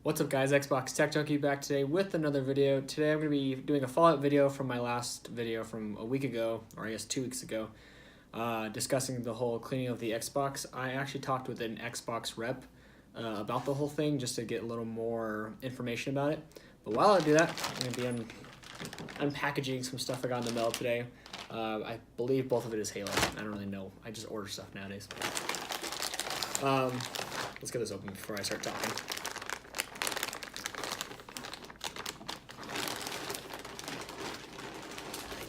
What's up guys, Xbox Tech Junkie back today with another video. Today I'm going to be doing a follow-up video from my last video from a week ago, or I guess 2 weeks ago, discussing the whole cleaning of the Xbox. I actually talked with an Xbox rep about the whole thing just to get a little more information about it. But while I do that, I'm going to be unpackaging some stuff I got in the mail today. I believe both of it is Halo. I don't really know. I just order stuff nowadays. Let's get this open before I start talking.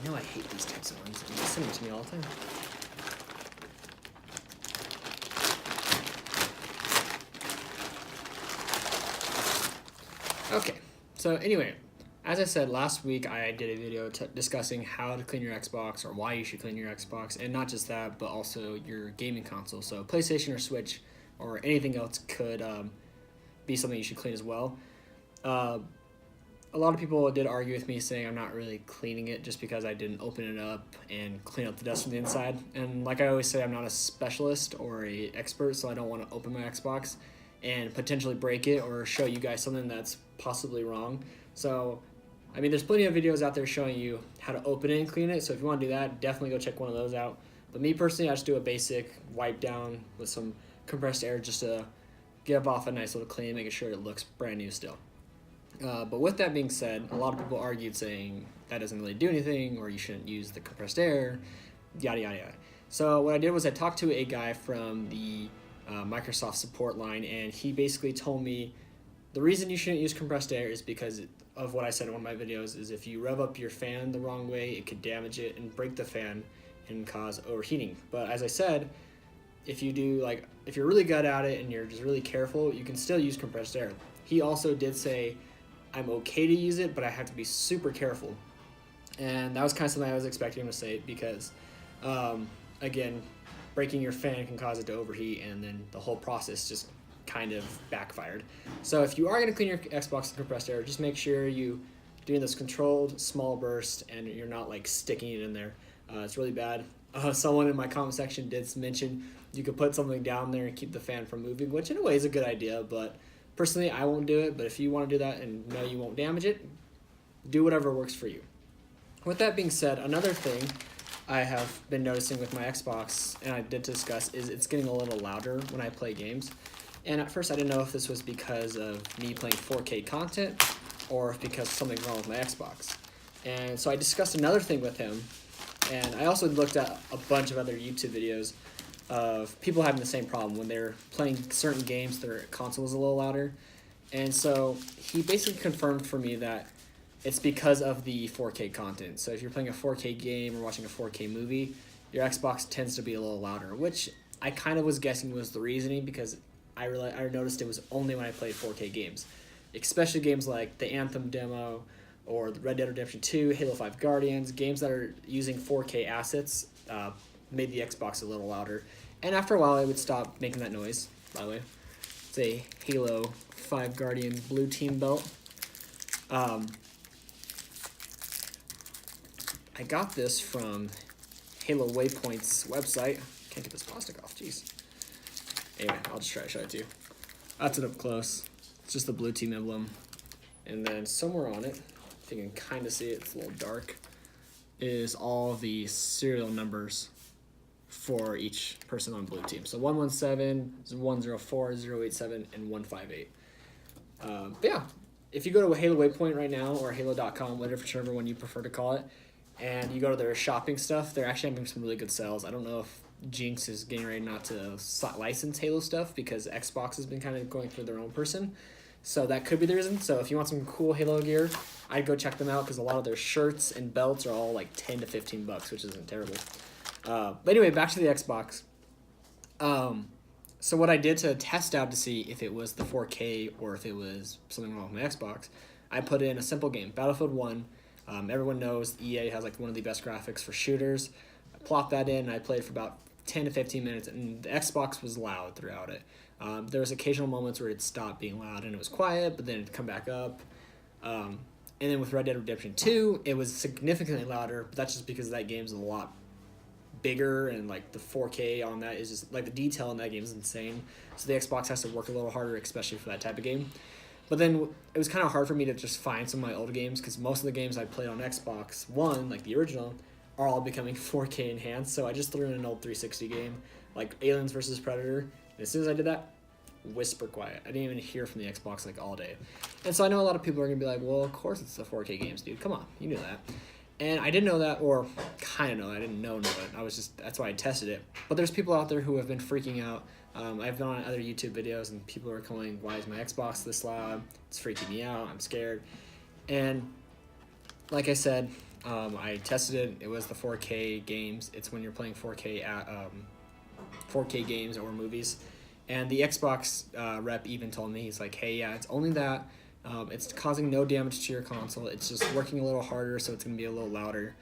I know I hate these types of ones. They send them to me all the time. Okay, so anyway, as I said last week, I did a video discussing how to clean your Xbox or why you should clean your Xbox, and not just that, but also your gaming console. So PlayStation or Switch or anything else could be something you should clean as well. A lot of people did argue with me saying I'm not really cleaning it just because I didn't open it up and clean up the dust from the inside. And like I always say, I'm not a specialist or a expert, so I don't want to open my Xbox and potentially break it or show you guys something that's possibly wrong. So, I mean, there's plenty of videos out there showing you how to open it and clean it. So if you want to do that, definitely go check one of those out. But me personally, I just do a basic wipe down with some compressed air just to give off a nice little clean, making sure it looks brand new still. But with that being said, a lot of people argued saying that doesn't really do anything, or you shouldn't use the compressed air, yada, yada, yada. So what I did was I talked to a guy from the Microsoft support line, and he basically told me the reason you shouldn't use compressed air is because of what I said in one of my videos, is if you rev up your fan the wrong way, it could damage it and break the fan and cause overheating. But as I said, if you're really good at it and you're just really careful, you can still use compressed air. He also did say, I'm okay to use it, but I have to be super careful. And that was kind of something I was expecting him to say because, again, breaking your fan can cause it to overheat, and then the whole process just kind of backfired. So if you are going to clean your Xbox with compressed air, just make sure you doing this controlled small burst and you're not like sticking it in there. It's really bad. Someone in my comment section did mention you could put something down there and keep the fan from moving, which in a way is a good idea, but personally, I won't do it, but if you want to do that and know you won't damage it, do whatever works for you. With that being said, another thing I have been noticing with my Xbox, and I did discuss, is it's getting a little louder when I play games. And at first I didn't know if this was because of me playing 4K content or if because something's wrong with my Xbox. And so I discussed another thing with him, and I also looked at a bunch of other YouTube videos of people having the same problem when they're playing certain games, their console is a little louder. And so he basically confirmed for me that it's because of the 4K content. So if you're playing a 4K game or watching a 4K movie, your Xbox tends to be a little louder, which I kind of was guessing was the reasoning because I noticed it was only when I played 4K games, especially games like the Anthem demo or Red Dead Redemption 2, Halo 5 Guardians, games that are using 4K assets made the Xbox a little louder. And after a while, it would stop making that noise, by the way. It's a Halo 5 Guardian blue team belt. I got this from Halo Waypoint's website. Can't get this plastic off, jeez. Anyway, I'll just try to show it to you. That's it up close. It's just the blue team emblem. And then somewhere on it, if you can kind of see it, it's a little dark, is all the serial numbers for each person on blue team. So 117, 104, 087, and 158. But yeah, if you go to Halo Waypoint right now or Halo.com, whichever one you prefer to call it, and you go to their shopping stuff, they're actually having some really good sales. I don't know if Jinx is getting ready not to license Halo stuff because Xbox has been kind of going for their own person. So that could be the reason. So if you want some cool Halo gear, I'd go check them out because a lot of their shirts and belts are all like 10 to 15 bucks, which isn't terrible. But anyway, back to the Xbox. So what I did to test out to see if it was the 4K or if it was something wrong with my Xbox, I put in a simple game, Battlefield 1. Everyone knows EA has like one of the best graphics for shooters. I plopped that in and I played for about 10 to 15 minutes, and the Xbox was loud throughout it. There was occasional moments where it stopped being loud and it was quiet, but then it'd come back up. And then with Red Dead Redemption 2, it was significantly louder, but that's just because that game's a lot bigger, and like the 4K on that is just like the detail in that game is insane. So the Xbox has to work a little harder, especially for that type of game. But then it was kind of hard for me to just find some of my old games because most of the games I played on Xbox One, like the original, are all becoming 4K enhanced. So I just threw in an old 360 game, like Aliens vs. Predator. And as soon as I did that, whisper quiet. I didn't even hear from the Xbox like all day. And so I know a lot of people are going to be like, well, of course it's the 4K games, dude. Come on, you knew that. And I didn't know that, or kind of know that. I didn't know it. I was just, that's why I tested it. But there's people out there who have been freaking out. I've been on other YouTube videos and people are calling, why is my Xbox this loud? It's freaking me out. I'm scared. And like I said, I tested it. It was the 4K games. It's when you're playing 4K games or movies. And the Xbox rep even told me, he's like, hey, yeah, it's only that. It's causing no damage to your console. It's just working a little harder, so it's going to be a little louder.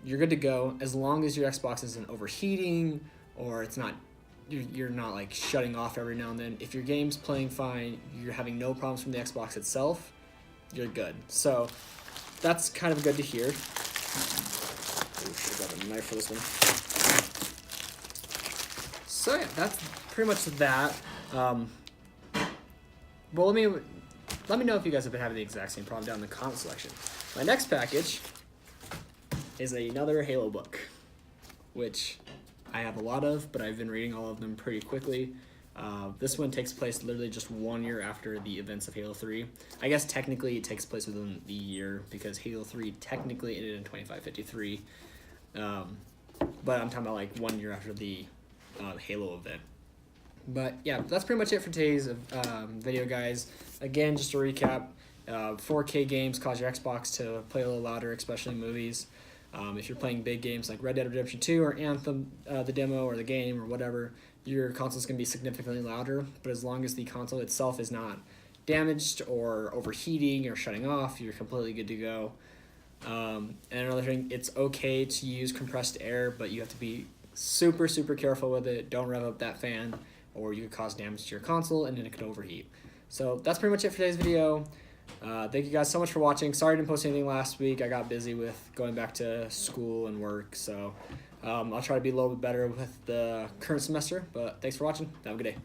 You're good to go as long as your Xbox isn't overheating or it's not, you're not like shutting off every now and then. If your game's playing fine, you're having no problems from the Xbox itself, you're good. So that's kind of good to hear. Oh, should have got a knife for this one. So yeah, that's pretty much that. Well, let me know if you guys have been having the exact same problem down in the comment section. My next package is another Halo book, which I have a lot of, but I've been reading all of them pretty quickly. This one takes place literally just 1 year after the events of Halo 3. I guess technically it takes place within the year because Halo 3 technically ended in 2553. But I'm talking about like 1 year after the Halo event. But yeah, that's pretty much it for today's video, guys. Again, just to recap, 4K games cause your Xbox to play a little louder, especially movies. If you're playing big games like Red Dead Redemption 2 or Anthem, the demo or the game or whatever, your console's going to be significantly louder. But as long as the console itself is not damaged or overheating or shutting off, you're completely good to go. And another thing, it's okay to use compressed air, but you have to be super, super careful with it. Don't rev up that fan, or you could cause damage to your console and then it could overheat. So that's pretty much it for today's video. Thank you guys so much for watching. Sorry I didn't post anything last week. I got busy with going back to school and work, so I'll try to be a little bit better with the current semester. But thanks for watching. Have a good day.